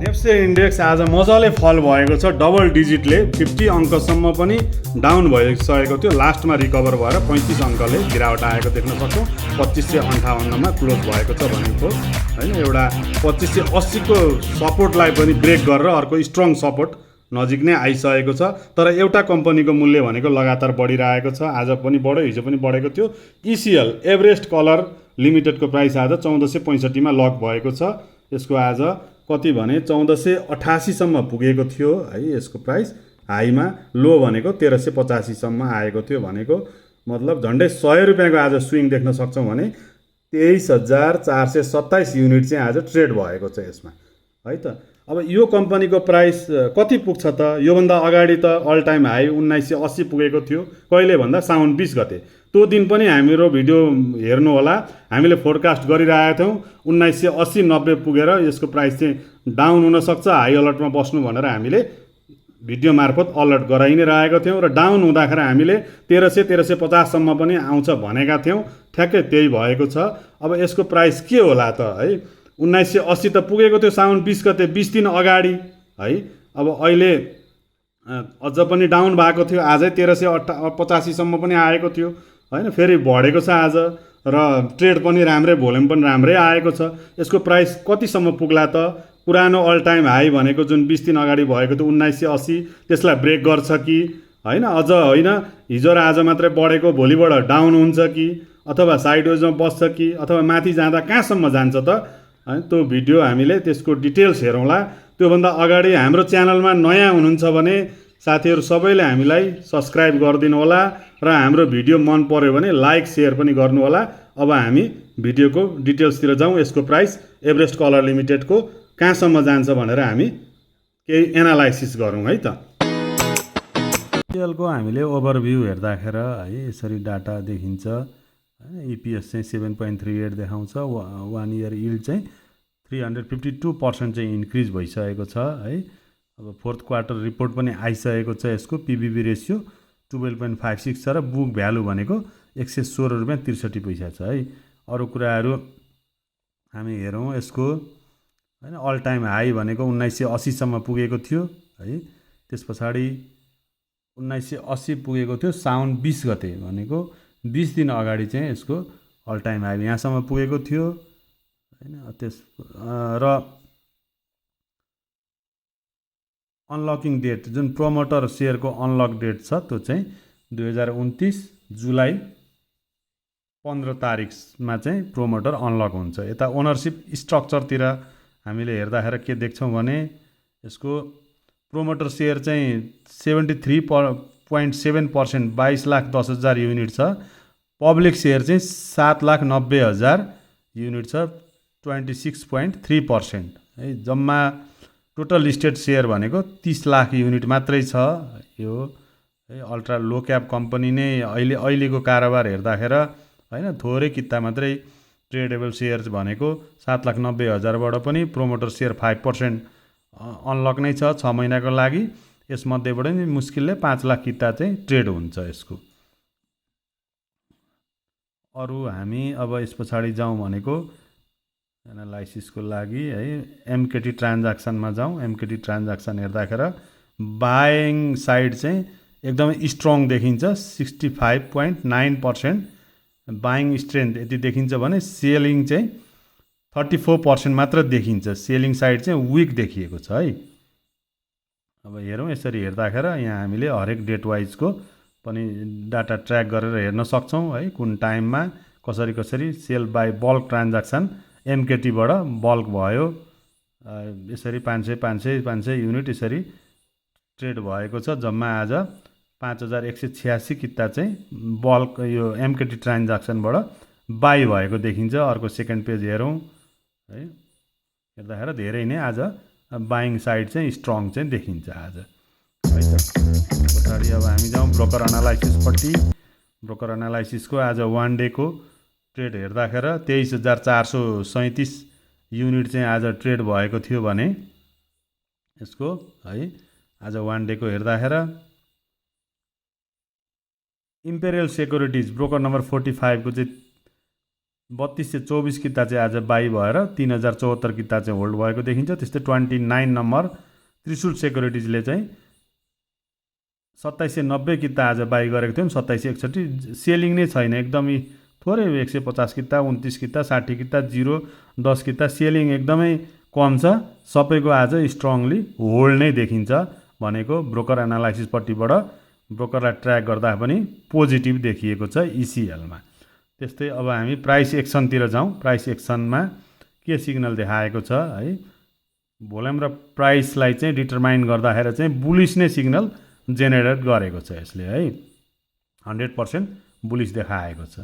NEPSE index आज मजाले फल भएको छ, डबल डिजिटले 50 अङ्कसम्म पनि डाउन भइसकेको थियो। लास्टमा रिकभर भएर 35 अङ्कले गिरावट आएको देख्न सक्छौँ। 2558मा क्लोज भएको छ भनेको होइन। एउटा 2580 को सपोर्टलाई पनि ब्रेक गरेर अर्को स्ट्रङ सपोर्ट नजिक नै आइसकेको छ। तर एउटा कम्पनीको मूल्य भनेको लगातार बढिरहेको छ। आज पनि बढ्यो, हिजो पनि बढेको थियो। इसिएल एभरेस्ट कलर लिमिटेडको प्राइस आज 1465 मा लक भएको छ। यसको आज कति भने 1488 सम्म पुगेको थियो है। यसको प्राइस हाईमा, लो भनेको 1385 सम्म आएको थियो भनेको मतलब झन्डै 100 रुपियाँको आज स्विङ देख्न सक्छौँ भने 23427 युनिट चाहिँ आज ट्रेड भएको छ यसमा है त। अब यो कम्पनीको प्राइस कति पुग्छ त? योभन्दा अगाडि त अल टाइम हाई 1980 पुगेको थियो। कहिले भन्दा साउन 20 गते। त्यो दिन पनि हाम्रो भिडियो हेर्नु होला, हामीले फोरकास्ट गरिरहेका थियौँ 1980-90 पुगेर यसको प्राइस चाहिँ डाउन हुनसक्छ, हाई अलर्टमा बस्नु भनेर हामीले भिडियो मार्फत अलर्ट गराइ नै रहेका थियौँ। र डाउन हुँदाखेरि हामीले 1300-1350 सम्म पनि आउँछ भनेका थियौँ। ठ्याक्कै त्यही भएको छ। अब यसको प्राइस के होला त है? 1980 त पुगेको थियो साउन 20 गते, 20 दिन अगाडि है। अब अहिले अझ पनि डाउन भएको थियो, आजै 1385 सम्म पनि आएको थियो होइन। फेरि बढेको छ आज र ट्रेड पनि राम्रै, भोल्युम पनि राम्रै आएको छ। यसको प्राइस कतिसम्म पुग्ला त? पुरानो अल टाइम हाई भनेको जुन 20 दिन अगाडि भएको थियो 1980, त्यसलाई ब्रेक गर्छ कि होइन? अझ होइन, हिजो र आज मात्रै बढेको भोलिबाट डाउन हुन्छ कि, अथवा साइडवेजमा बस्छ कि, अथवा माथि जाँदा कहाँसम्म जान्छ त है? त्यो भिडियो हामीले त्यसको डिटेल्स हेरौँला। त्योभन्दा अगाडि हाम्रो च्यानलमा नयाँ हुनुहुन्छ भने साथीहरू सबैले हामीलाई सब्सक्राइब गरिदिनु होला र हाम्रो भिडियो मन पर्यो भने लाइक सेयर पनि गर्नु होला। अब हामी भिडियोको डिटेल्सतिर जाउँ। यसको प्राइस एभरेस्ट कलर लिमिटेडको कहाँसम्म जान्छ भनेर हामी केही एनालाइसिस गरौँ है त। इसिएलको हामीले ओभरभ्यू हेर्दाखेरि है यसरी डाटा देखिन्छ हैन। इपिएस चाहिँ 7.38 देखाउँछ। 1 इयर यिल्ड चाहिँ 352% चाहिँ इन्क्रिज भइसकेको छ है। अब फोर्थ क्वार्टर रिपोर्ट पनि आइसकेको छ। यसको पिबिबी रेसियो 12.56 छ र बुक भ्यालु भनेको 116 रुपियाँ 63 पैसा छ है। अरू कुराहरू हामी हेरौँ। यसको हैन अल टाइम हाई भनेको 1980 सम्म पुगेको थियो है। त्यस पछाडि 1980 पुगेको थियो साउन 20 गते भनेको 20 दिन अगाडि चाहिँ यसको अल टाइम हाई यहाँसम्म पुगेको थियो हैन। त्यस र अनलकिङ डेट जुन प्रोमोटर सेयरको अनलक डेट छ त्यो चाहिँ 2029 जुलाई 15 तारिकमा चाहिँ प्रोमोटर अनलक हुन्छ। यता ओनरसिप स्ट्रक्चरतिर हामीले हेर्दाखेरि के देख्छौँ भने यसको प्रोमोटर सेयर चाहिँ 73.7% 22,10,000 युनिट छ। पब्लिक सेयर चाहिँ 7,90,000 युनिट छ, 26.3% है। जम्मा टोटल लिस्टेड सेयर भनेको 30 लाख युनिट मात्रै छ। यो है अल्ट्रा लो क्याप कम्पनी नै अहिलेको कारोबार हेर्दाखेरि हैन थोरै किता मात्रै ट्रेडेबल सेयर्स भनेको 7,90,000बाट पनि प्रोमोटर सेयर 5% अनलक नै छ 6 महिनाको लागि। यसमध्येबाट नि मुस्किलले 5 लाख किता चाहिँ ट्रेड हुन्छ यसको। अरू हामी अब यस पछाडि जाउँ भनेको एनालाइसिसको लागि है एमकेटी ट्रान्ज्याक्सनमा जाउँ। एमकेटी ट्रान्ज्याक्सन हेर्दाखेरि बाइङ साइड चाहिँ एकदमै स्ट्रङ देखिन्छ। 65.9% बाइङ स्ट्रेन्थ यति देखिन्छ भने सेलिङ चाहिँ 34% मात्र देखिन्छ। सेलिङ साइड चाहिँ विक देखिएको छ है। अब हेरौँ। यसरी हेर्दाखेरि यहाँ हामीले हरेक डेट वाइजको पनि डाटा ट्र्याक गरेर हेर्न सक्छौँ है। कुन टाइममा कसरी सेल बाई बल्क ट्रान्ज्याक्सन एमकेटीबाट बल्क भयो। यसरी 500 युनिट यसरी ट्रेड भएको छ। जम्मा आज 5186 किता चाहिँ बल्क यो एमकेटी ट्रान्ज्याक्सनबाट बाई भएको देखिन्छ। अर्को सेकेन्ड पेज हेरौँ है। हेर्दाखेरि धेरै नै आज बाइङ साइड चाहिँ स्ट्रङ चाहिँ देखिन्छ आज है त। पछाडि अब हामी जाउँ ब्रोकर एनालाइसिसपट्टि। ब्रोकर एनालाइसिसको आज 1 डेको ट्रेड हेर्दाखेरि 23,437 युनिट चाहिँ आज ट्रेड भएको थियो भने यसको है आज 1 डेको हेर्दाखेरि इम्पेरियल सेक्युरिटिज ब्रोकर नम्बर 45 को चाहिँ 3224 किता चाहिँ आज बाई भएर 3074 किता चाहिँ होल्ड भएको देखिन्छ। त्यस्तै 29 नम्बर त्रिशुल सेक्युरिटिजले चाहिँ 2790 किता आज बाई गरेको थियौँ, 2761 सेलिङ नै छैन, एकदमै थोरै 150 किता, 29 किता, 60 किता, 0, 10 किता सेलिङ एकदमै कम छ। सबैको आज स्ट्रङली होल्ड नै देखिन्छ भनेको ब्रोकर एनालाइसिसपट्टिबाट ब्रोकरलाई ट्र्याक गर्दा पनि पोजिटिभ देखिएको छ इसिएलमा। त्यस्तै अब हामी प्राइस एक्सनतिर जाउँ। प्राइस एक्सनमा के सिग्नल देखाएको छ है, भोल्युम र प्राइसलाई चाहिँ डिटरमाइन गर्दाखेरि चाहिँ बुलिस नै सिग्नल जेनेरेट गरेको छ यसले है, 100% बुलिस देखाएको छ।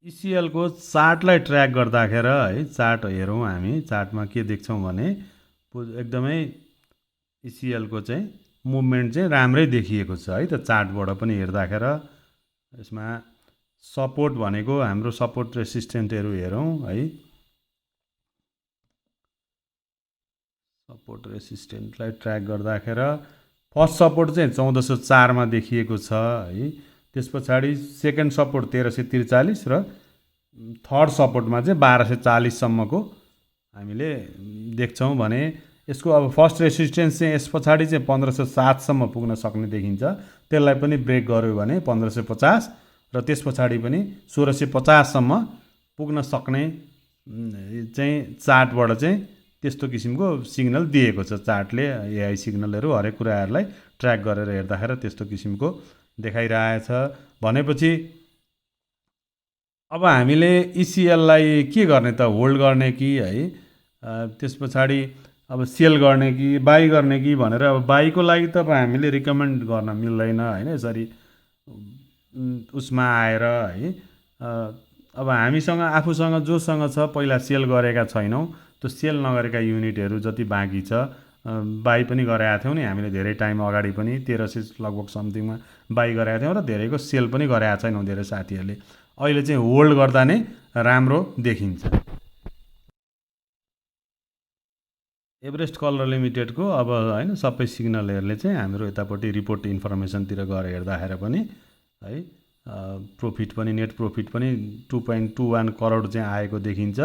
इसिएलको चार्टलाई ट्र्याक गर्दाखेरि है, चार्ट हेरौँ हामी, चार्टमा के देख्छौँ भने एकदमै इसिएलको चाहिँ मुभमेन्ट चाहिँ राम्रै देखिएको छ है त। चार्टबाट पनि हेर्दाखेरि यसमा सपोर्ट भनेको हाम्रो सपोर्ट रेसिस्टेन्टहरू हेरौँ है, सपोर्ट रेसिस्टेन्टलाई ट्र्याक गर्दाखेरि फर्स्ट सपोर्ट चाहिँ 1404 मा देखिएको छ है। त्यस पछाडि सेकेन्ड सपोर्ट 1343 र थर्ड सपोर्टमा चाहिँ 1240 सम्मको हामीले देख्छौँ भने यसको अब फर्स्ट रेसिस्टेन्स चाहिँ यस पछाडि चाहिँ 1507 सम्म पुग्न सक्ने देखिन्छ। त्यसलाई पनि ब्रेक गर्यो भने 1550 र त्यस पछाडि पनि 1650 सम्म पुग्न सक्ने चाहिँ चार्टबाट चाहिँ त्यस्तो किसिमको सिग्नल दिएको छ चार्टले। एआई सिग्नलहरू हरेक कुराहरूलाई ट्र्याक गरेर हेर्दाखेरि त्यस्तो किसिमको देखाइरहेछ भनेपछि अब हामीले इसिएललाई के गर्ने त, होल्ड गर्ने कि है, त्यस पछाडि अब सेल गर्ने कि बाई गर्ने कि भनेर। अब बाईको लागि त अब हामीले रिकमेन्ड गर्न मिल्दैन होइन, यसरी उसमा आएर है। अब हामीसँग आफूसँग जोसँग छ पहिला सेल गरेका छैनौँ, त्यो सेल नगरेका युनिटहरू जति बाँकी छ बाई पनि गरेका थियौँ नि हामीले धेरै टाइम अगाडि पनि 1300 लगभग समथिङमा बाई गरेका थियौँ र धेरैको सेल पनि गरेका छैनौँ धेरै साथीहरूले। अहिले चाहिँ होल्ड गर्दा नै राम्रो देखिन्छ। एभरेस्ट कलर लिमिटेडको अब होइन सबै सिग्नलहरूले चाहिँ हाम्रो यतापट्टि रिपोर्ट इन्फर्मेसनतिर गएर हेर्दाखेरि पनि है प्रॉफिट पनि नेट प्रॉफिट पनि 2.21 करोड चाहिँ आएको देखिन्छ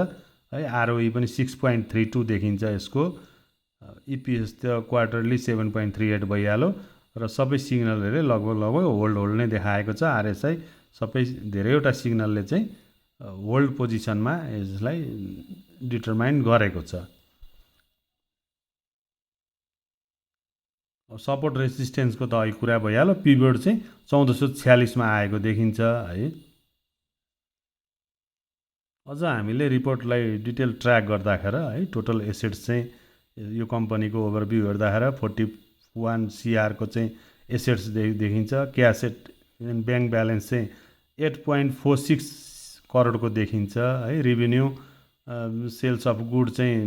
है। आरओई पनि 6.32 देखिन्छ यसको। इपिएस त क्वार्टरली 7.38 भइहाल्यो र सबै सिग्नलहरूले लगभग होल्ड नै देखाएको छ। आरएसआई सबै धेरैवटा सिग्नलले चाहिँ होल्ड पोजिसनमा यसलाई डिटरमाइन गरेको छ। सपोर्ट रेसिस्टेन्सको त अहिले कुरा भइहाल्यो। पिरियड चाहिँ 1446 मा आएको देखिन्छ है। अझ हामीले रिपोर्टलाई डिटेल ट्र्याक गर्दाखेरि है टोटल एसेट्स चाहिँ यो कम्पनीको ओभरभ्यू हेर्दाखेरि 41 सीआरको चाहिँ एसेट्स देखिन्छ। क्यास ब्याङ्क ब्यालेन्स चाहिँ 8.46 करोडको देखिन्छ है। रेभिन्यू सेल्स अफ गुड चाहिँ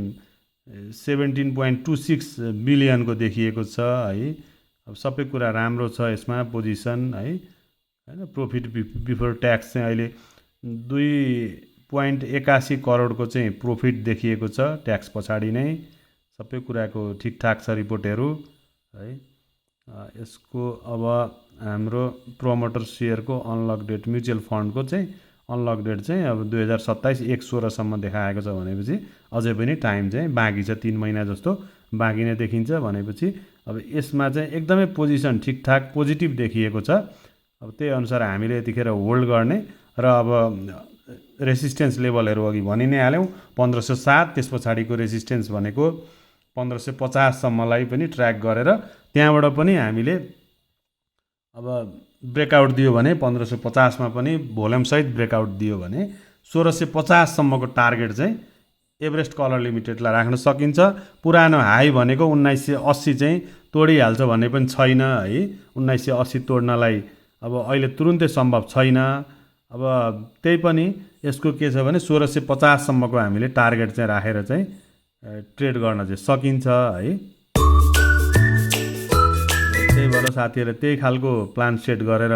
17.26 बिलियनको देखिएको छ है। अब सबै कुरा राम्रो छ यसमा पोजिसन है हैन। प्रॉफिट बिफोर ट्याक्स चाहिँ अहिले 2.81 करोडको चाहिँ प्रॉफिट देखिएको छ ट्याक्स पछाडि नै। सबै कुराको ठिकठाक छ रिपोर्टहरू है। यसको अब हाम्रो प्रोमोटर सेयरको अनलक डेट म्युचुअल फन्डको चाहिँ अनलक डेट चाहिँ अब 2027 1/16 सम्म देखाएको छ भनेपछि अझै पनि टाइम चाहिँ बाँकी छ, 3 महिना जस्तो बाँकी नै देखिन्छ भनेपछि अब यसमा चाहिँ एकदमै पोजिसन ठिकठाक पोजिटिभ देखिएको छ। अब त्यही अनुसार हामीले यतिखेर होल्ड गर्ने र अब रेसिस्टेन्स लेभलहरू अघि भनि नै हाल्यौँ 1507, त्यस पछाडिको रेसिस्टेन्स भनेको 1550 सम्मलाई पनि ट्र्याक गरेर त्यहाँबाट पनि हामीले अब ब्रेकआउट दियो भने 1550 मा पनि भोल्युमसहित ब्रेकआउट दियो भने 1650 सम्मको टार्गेट चाहिँ एभरेस्ट कलर लिमिटेडलाई राख्न सकिन्छ। पुरानो हाई भनेको 1980 चाहिँ तोडिहाल्छ भन्ने पनि छैन है। 1980 तोड्नलाई अब अहिले तुरुन्तै सम्भव छैन। अब त्यही पनि यसको के छ भने 1650 सम्मको हामीले टार्गेट चाहिँ राखेर चाहिँ ट्रेड गर्न चाहिँ सकिन्छ है। त्यही भएर साथीहरूले त्यही खालको प्लान सेट गरेर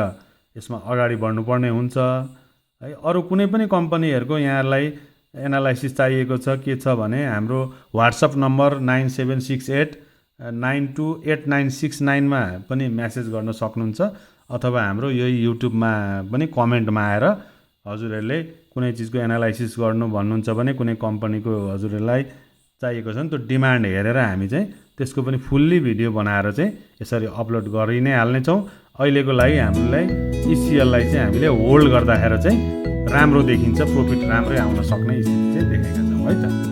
यसमा अगाडि बढ्नुपर्ने हुन्छ है। अरू कुनै पनि कम्पनीहरूको यहाँलाई एनालाइसिस चाहिएको छ के छ भने हाम्रो व्हाट्सएप नम्बर 9768 928969 मा पनि मेसेज गर्न सक्नुहुन्छ अथवा हाम्रो यही युट्युबमा पनि कमेन्टमा आएर हजुरहरूले कुनै चिजको एनालाइसिस गर्नु भन्नुहुन्छ भने कुनै कम्पनीको हजुरहरूलाई चाहिएको छ भने त्यो डिमान्ड हेरेर हामी चाहिँ त्यसको पनि फुल्ली भिडियो बनाएर चाहिँ यसरी अपलोड गरि नै हाल्नेछौँ। अहिलेको लागि हामीलाई इसिएललाई चाहिँ हामीले होल्ड गर्दाखेरि चाहिँ राम्रो देखिन्छ, प्रफिट राम्रै आउन सक्ने स्थिति चाहिँ देखेका छौँ है त।